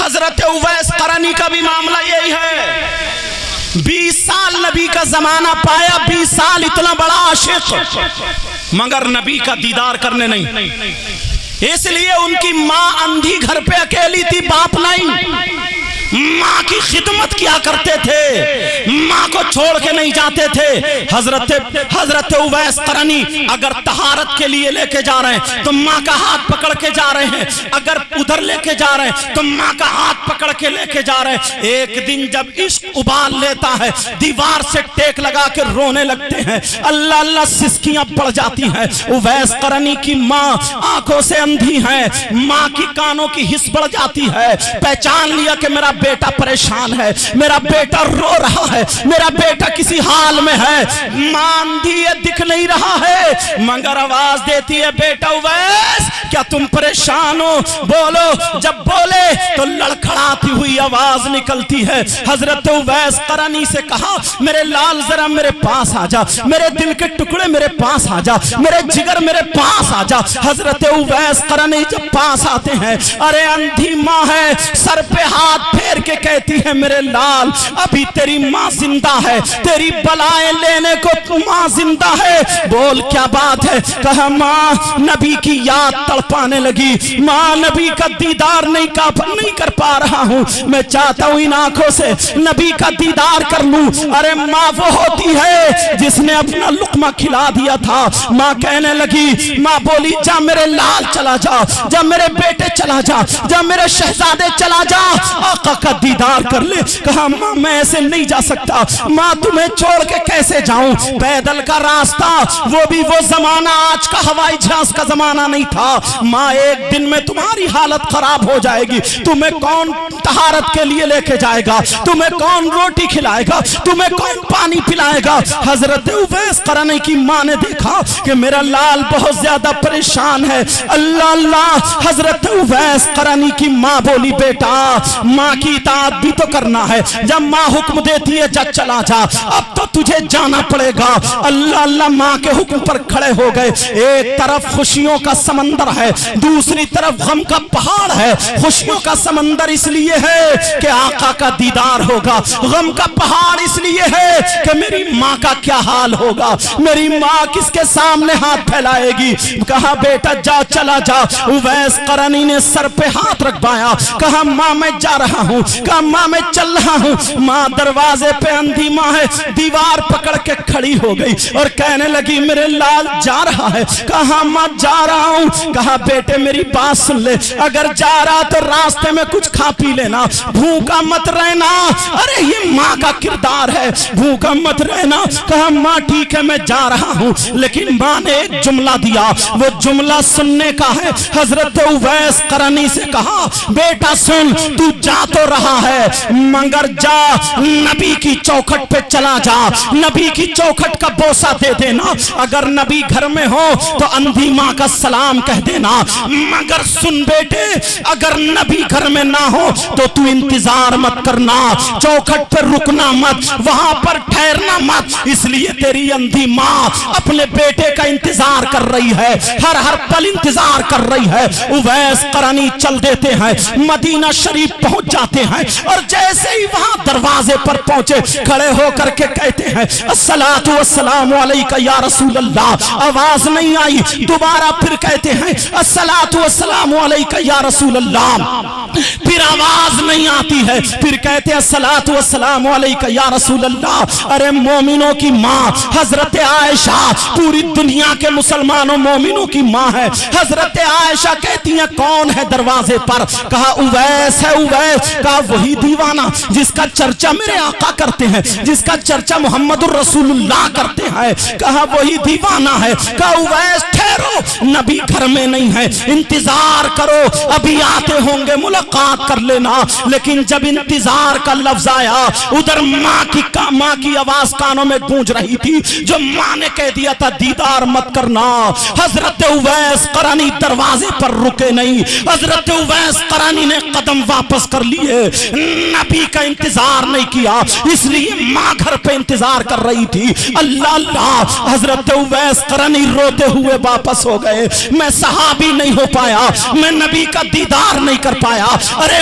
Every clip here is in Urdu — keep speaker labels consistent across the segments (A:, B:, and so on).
A: حضرت اویس قرنی کا بھی معاملہ یہی ہے. 20 سال نبی کا زمانہ پایا, 20 سال اتنا بڑا عاشق, مگر نبی کا دیدار کرنے نہیں. اس لیے ان کی ماں اندھی گھر پہ اکیلی تھی, باپ نہیں. ماں کی خدمت کیا کرتے تھے, ماں کو چھوڑ کے نہیں جاتے تھے. حضرت اویس قرنی اگر طہارت کے لیے لے کے جا رہے ہیں تو ماں کا ہاتھ پکڑ کے جا رہے ہیں, اگر ادھر لے کے جا رہے ہیں تو ماں کا ہاتھ پکڑ کے لے کے جا رہے ہیں. ایک دن جب عشق ابال لیتا ہے, دیوار سے ٹیک لگا کے رونے لگتے ہیں, اللہ اللہ سسکیاں پڑ جاتی ہیں. اویس قرنی کی ماں آنکھوں سے اندھی ہے, ماں کی کانوں کی حس بڑھ جاتی ہے, پہچان لیا کہ میرا بیٹا پریشان ہے, میرا بیٹا رو رہا ہے, میرا بیٹا کسی حال میں ہے. ماں اندھی ہے, دکھ نہیں رہا ہے, مگر آواز دیتی ہے, بیٹا اویس کیا تم پریشان ہو, بولو. جب بولے تو لڑکھڑاتی ہوئی آواز نکلتی ہے. حضرت اویس قرنی سے کہا, میرے لال ذرا میرے پاس آ جا, میرے دل کے ٹکڑے میرے پاس آ جا, میرے جگر میرے پاس آ جا. حضرت اویس قرنی جب پاس آتے ہیں, ارے اندھی ماں ہے, سر پہ ہاتھ پھیر کے کہتی ہے, میرے لال ابھی تیری ماں زندہ ہے, تیری بلائیں لینے کو ماں زندہ ہے. بول کیا بات ہے؟ کہا ماں نبی کی یاد تڑپانے لگی, ماں نبی کا دیدار نہیں کر پا رہا ہوں, میں چاہتا ہوں ان آنکھوں سے نبی کا دیدار کر لوں. ارے ماں وہ ہوتی ہے جس نے اپنا لقمہ کھلا دیا تھا. ماں کہنے لگی, ماں بولی, جا میرے لال چلا جا, جا میرے بیٹے چلا جا, جا میرے شہزادے چلا جا, آقا کا دیدار کر لے. کہا ماں میں ایسے نہیں جا سکتا, ماں تمہیں چھوڑ کے کیسے جاؤں, پیدل کا راستہ, وہ بھی وہ زمانہ آج کا ہوائی جہاز کا زمانہ نہیں تھا. ماں ایک دن میں تمہاری حالت خراب ہو جائے گی, تمہیں کون طہارت کے لیے لے کے جائے گا, تمہیں کون روٹی کھلائے گا, تمہیں کون پانی پلائے گا. حضرت اویس قرنی کی ماں نے دیکھا کہ میرا لال بہت زیادہ پریشان ہے. اللہ اللہ. حضرت اویس قرنی کی ماں بولی, بیٹا ماں کی اطاعت بھی تو کرنا ہے, جب ماں حکم دیتی ہے جا چلا جا, اب تو تجھے جانا پڑے گا. اللہ اللہ. ماں کے حکم پر کھڑے ہو گئے. ایک طرف خوشیوں کا سمندر ہے, دوسری طرف غم کا پہاڑ ہے. خوشیوں کا سمندر اس لیے ہے کہ آقا کا دیدار ہوگا, غم کا پہاڑ اس لیے ہے کہ میری ماں کا کیا حال ہوگا, میری ماں کس کے سامنے ہاتھ پھیلائے گی. کہا بیٹا جا چلا جا. اویس قرنی نے سر پہ ہاتھ رکھوایا, کہا ماں میں جا رہا ہوں, کہا ماں میں چل رہا ہوں. ماں دروازے پہ اندھی ماں ہے, دیوار پکڑ کے کھڑی ہو گئی اور کہنے لگی, میرے لال جا رہا ہے. کہا ماں جا رہا ہوں. کہا بیٹے میری بات سن لے, اگر جا رہا تو راستے میں کچھ کھا پی لینا, بھوکا مت رہنا. ارے یہ ماں کا کردار ہے, بھوکا مت رہنا. کہا ماں ٹھیک ہے میں جا رہا ہوں, لیکن ماں نے ایک جملہ دیا, وہ جملہ سننے کا ہے. حضرت اویس قرنی سے کہا, بیٹا سن, تو جا تو رہا ہے مگر جا نبی کی چوکھٹ پہ چلا جا, نبی کی چوکھٹ کا بوسہ دے دینا. اگر نبی گھر میں ہو تو اندھی ماں کا سلام کہہ دینا. مگر سن بیٹے, اگر نبی گھر میں نہ ہو تو تو انتظار مت کرنا, چوکھٹ پہ رکنا مت, وہاں پر ٹھہرنا مت. اس لیے تیری اندھی ماں اپنے بیٹے کا انتظار کر رہی ہے, ہر پل انتظار کر رہی ہے. اویس قرنی چل دیتے ہیں, مدینہ شریف پہنچ جاتے ہیں, اور جیسے ہی وہاں دروازے پر پہنچے کھڑے ہو کر کے کہتے ہیں, الصلاۃ والسلام علیک یا رسول اللہ. آواز نہیں آئی, دوبارہ پھر کہتے ہیں, الصلاۃ والسلام علیک یا رسول اللہ. پھر آواز نہیں آتی ہے, پھر کہتے ہیں, الصلاۃ والسلام علیک یا رسول اللہ. ارے مومنوں کی ماں حضرت عائشہ پوری دنیا کے مسلمانوں مومنوں کی ماں ہے. حضرت عائشہ کہتی ہیں, کون ہے دروازے پر؟ کہا اویس ہے. اویس. کہا وہی دیوانہ جس کا چرچا میرے آقا کرتے ہیں, جس کا چرچا محمد الرسول اللہ کرتے ہیں. کہا وہی دیوانہ ہے. کہا اویس ٹھہرو, نبی گھر میں نہیں ہے, انتظار کرو, ابھی آتے ہوں گے, ملاقات کر لینا. لیکن جب انتظار کا لفظ آیا, ادھر ماں کی آواز کانوں میں گونج رہی تھی, جو ماں نے کہہ دیا تھا دیدار مت کرنا. حضرت اویس قرنی دروازے پر رکے نہیں, حضرت اویس قرنی نے قدم واپس کر لیے, نبی کا انتظار نہیں کیا, اس لیے ماں گھر پہ انتظار کر رہی تھی. اللہ اللہ. حضرت اویس قرنی روتے ہوئے واپس ہو گئے, میں صحابی نہیں ہو پایا, میں نبی کا دیدار نہیں کر پایا. ارے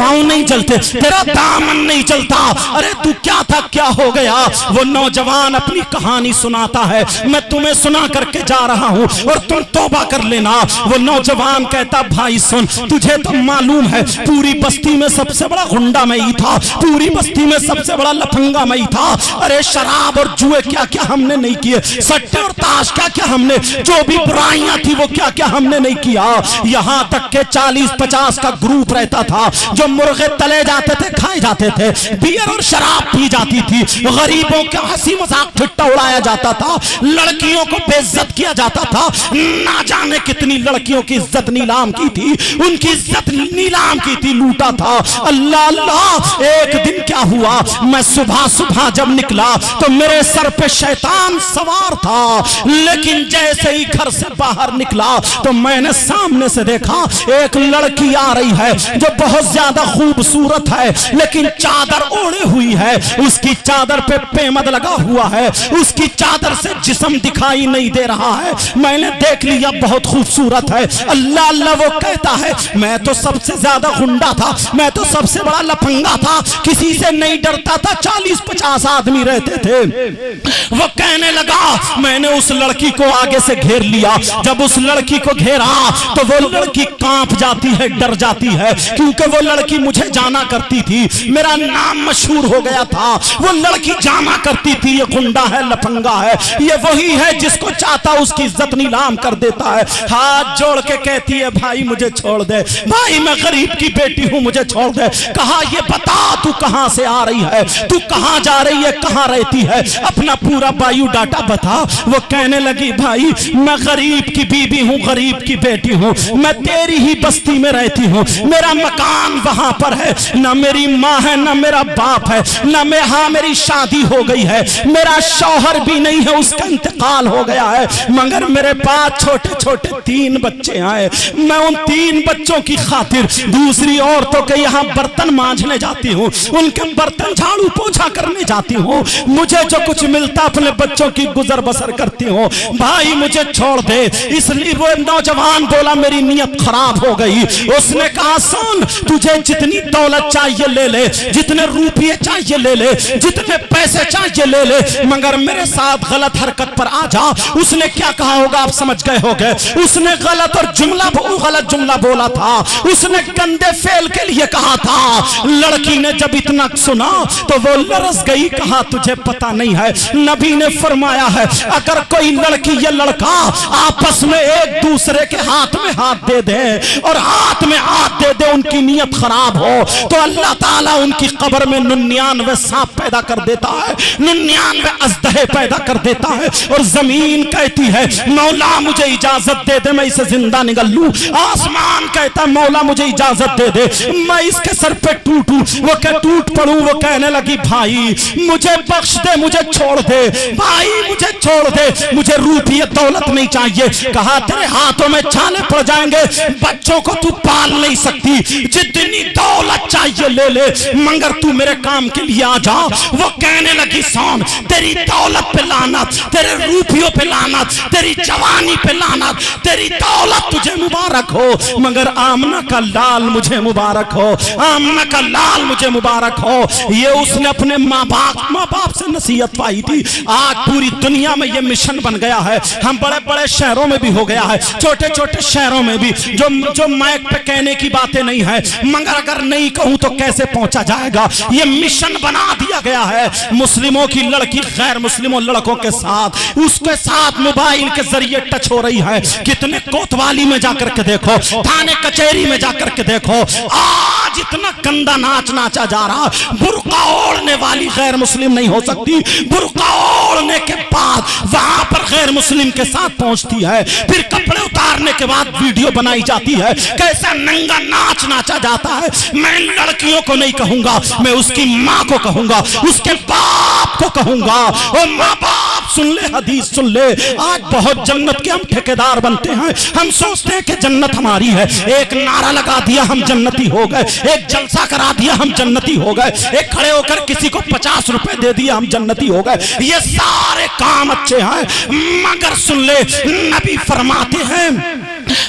A: پاؤں نہیں جلتے, تیرا دامن نہیں جلتا. ارے تو کیا تھا, کیا ہو گیا؟ وہ نوجوان اپنی کہانی سناتا ہے, میں تمہیں سنا کر کے جا رہا ہوں اور تم توبہ کر لینا. وہ نوجوان کہتا بھائی سن, تجھے تو معلوم ہے پوری بستی میں سب سے بڑا غنڈا میں ہی تھا, پوری بستی میں سب سے بڑا لفنگا میں ہی تھا. ارے شراب اور جوئے کیا کیا ہم نے نہیں کیے, سٹے اور تاش کیا کیا ہم نے, جو بھی برائیاں تھی وہ کیا کیا ہم نے نہیں کیا. یہاں تک کہ 40-50 کا گروپ رہتا تھا, جو مرغے تلے جاتے تھے, کھائے جاتے تھے, بیئر اور شراب پی جاتی تھی, غریبوں کا ہنسی مذاق ٹھٹا اڑایا جاتا تھا, لڑکیوں کو بے عزت کیا جاتا تھا. نہ جانے کتنی لڑکیوں کی عزت نیلام کی تھی, ان کی عزت نیلام کی تھی, لوٹا تھا. اللہ اللہ, ایک دن کیا ہوا, میں صبح صبح جب نکلا تو میرے سر پہ شیطان سوار تھا, لیکن جیسے ہی گھر سے باہر نکلا تو میں نے سامنے سے دیکھا ایک لڑکی آ رہی ہے جو بہت زیادہ خوبصورت ہے, لیکن چادر اوڑے ہوئی ہے, اس کی چادر پہ پیمد لگا ہوا ہے, اس کی چادر سے جسم دکھائی نہیں دے رہا ہے. میں نے دیکھ لیا بہت خوبصورت ہے. اللہ اللہ, وہ کہتا ہے میں تو سب سے زیادہ غنڈا تھا, میں تو سب سے بڑا لفنگا تھا, کسی سے نہیں ڈرتا تھا, 40-50 آدمی رہتے تھے. وہ کہنے لگا میں نے اس لڑکی کو آگے سے گھیر لیا, جب اس لڑکی کو گھیرا تو وہ لڑکی کانپ جاتی ہے, ڈر جاتی ہے, کیونکہ وہ لڑکی مجھے جانا کرتی تھی, میرا نام مشہور ہو گیا تھا. وہ لڑکی جانا کرتی تھی یہ غنڈا ہے, لفنگا ہے, یہ وہی ہے جس کو چاہتا اس کی عزت نیلام کر دیتا ہے. ہاتھ جوڑ کے کہتی ہے بھائی مجھے چھوڑ دے, بھائی میں غریب کی بیٹی ہوں, مجھے چھوڑ دے. کہا یہ بتا تو کہاں سے آ رہی ہے, تو کہاں جا رہی ہے, کہاں رہتی ہے, اپنا پورا بایو ڈاٹا بتا. وہ کہنے لگی بھائی میں غریب کی بیوی ہوں, غریب کی بیٹی ہوں, میں تیری ہی بستی میں رہتی ہوں, میرا مکان وہاں پر ہے, نہ میری ماں ہے نہ میرا باپ ہے, نہ ہاں میری شادی ہو گئی ہے, میرا شوہر بھی نہیں ہے, اس کا انتقال ہو گیا ہے, مگر میرے پاس چھوٹے چھوٹے 3 بچے آئے. میں ان 3 بچوں کی خاطر دوسری عورتوں کے یہاں برتن مانجھنے جاتی ہوں, ان کے برتن جھاڑو پوچھا کرنے جاتی ہوں, مجھے جو کچھ ملتا اپنے بچوں کی گزر بسر کرتی ہوں, بھائی مجھے چھوڑ دے. اس لیے وہ نوجوان بولا میری نیت خراب ہو گئی. اس نے کہا سن, تجھے جتنی دولت چاہیے لے لے, جتنے روپیے چاہیے لے لے, جتنے پیسے چاہیے لے لے, مگر میرے ساتھ غلط حرکت پر آ جا. اس نے کیا کہا ہوگا آپ سمجھ گئے ہوگے, اس نے غلط جملہ بولا تھا, اس نے گندے فعل کے لیے کہا تھا. لڑکی نے جب اتنا سنا تو وہ لرز گئی. کہا تجھے پتا نہیں ہے, نبی نے فرمایا ہے اگر کوئی لڑکی یا لڑکا آپس میں ایک دوسرے کے ہاتھ میں ہاتھ دے دے اور ہاتھ میں ہاتھ دے دے, ان کی نیت خراب ہو تو اللہ تعالیٰ ان کی قبر میں 99 سانپ پیدا کر دیتا ہے, 99 اژدہے پیدا کر دیتا ہے, اور زمین کہتی ہے مولا مجھے اجازت دے دے میں اسے زندہ نگل لوں, آسمان کہتا ہے مولا مجھے اجازت دے دے میں اس کے سر پہ ٹوٹوں, وہ کہ ٹوٹ پڑوں. وہ کہنے لگی بھائی مجھے بخش دے, مجھے چھوڑ دے, بھائی مجھے چھوڑ دے, مجھے روپیے دولت نہیں چاہیے. کہا تیرے ہاتھوں میں چھالے پڑ جائیں گے, بچوں کو تو پال نہیں سکتی, جتنی دولت چاہیے لے لے, مگر تو میرے کام کے لیے آ جا. وہ کہنے لگی سون, تیری دولت پہ لعنت, تیرے روپیوں پہ لعنت, تیری جوانی پہ لعنت, تیری دولت تجھے مبارک ہو, مگر آمنہ کا لال مجھے مبارک ہو, آمنہ کا لال مجھے مبارک ہو. یہ اس نے اپنے ماں باپ سے نصیحت پائی تھی. آج پوری دنیا میں یہ مشن بن گیا ہے, ہم بڑے بڑے شہروں میں بھی ہو گیا ہے, چھوٹے چھوٹے شہروں میں بھی, جو مائک پہ کہنے کی باتیں نہیں ہے, مگر اگر نہیں کہوں تو کیسے پہنچا جائے گا. یہ مشن بنا دیا گیا ہے. مسلموں کی لڑکی غیر مسلموں لڑکوں کے ساتھ, اس کے ساتھ موبائل کے ذریعے ٹچ ہو رہی ہے. کتنے کوتوالی میں جا کر کے دیکھو, تھانے کچہری میں جا کر کے دیکھو, آج اتنا گندا ناچ ناچا جا رہا. برقع اوڑھنے والی غیر مسلم نہیں ہو سکتی, برقع اوڑھنے کے بعد وہاں پر غیر مسلم کے ساتھ پہنچتی ہے, پھر کپڑے اتارنے کے بعد ویڈیو بنائی جاتی ہے, کیسا ننگا ناچ ناچا جاتا ہے. میں لڑکیوں کو نہیں کہوں گا, میں اس کی ماں کو کہوں گا, اس کے باپ کو کہوں گا. اور ماں باپ سن لے, حدیث سن لے. آج بہت جنت کے ہم ٹھیکیدار بنتے ہیں, ہم سوچتے ہیں کہ جنت ہماری ہے. ایک نعرہ لگا دیا ہم جنتی ہو گئے, ایک جلسہ کرا دیا ہم جنتی ہو گئے, ایک کھڑے ہو کر کسی کو 50 روپے دے دیا ہم جنتی ہو گئے. یہ سارے کام اچھے ہیں, مگر سن لے, نبی فرماتے ہیں